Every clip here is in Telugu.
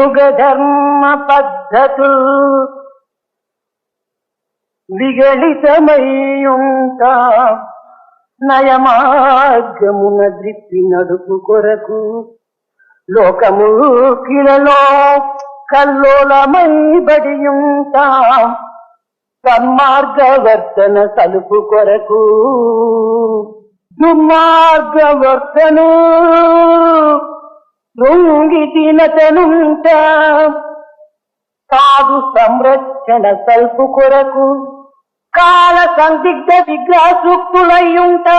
కలియుగ ధర్మ పద్ధతులు విగళితమయ్యుంటా నయమార్గమున ద్రిప్పి నడుపు కొరకు లోకము కిలలో కల్లోలమై బడియుంటా సన్మార్గవర్తన సలుపు కొరకు దుర్మార్గవర్తను రుంగి తినతనుంటా సాధు సంరక్షణ సల్పు కొరకు కాల సందిగ్ధ విగ్రహసూక్తులయ్యుంటా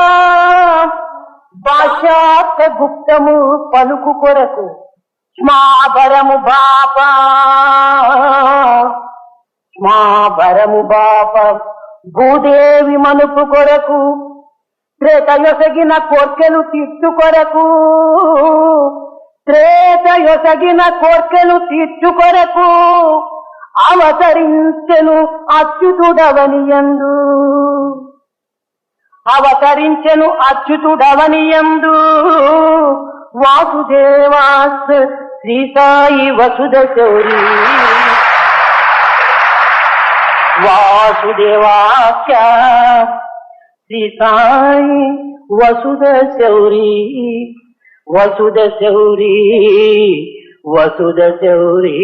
పాశ్చాత్య గుప్తము పలుకు కొరకు స్మాభరము బాప భూదేవి మనుపు కొరకు త్రేతయొసగిన కోర్కెలు తీర్చు కొరకు అవతరించెను అచ్యుతుడవనియందు వాసుదేవాస్ శ్రీ సాయి వసుద శౌరీ వాసుదేవాఖ్య శ్రీ సాయి వసుద శౌరీ వసుద శౌరీ వసుద శౌరీ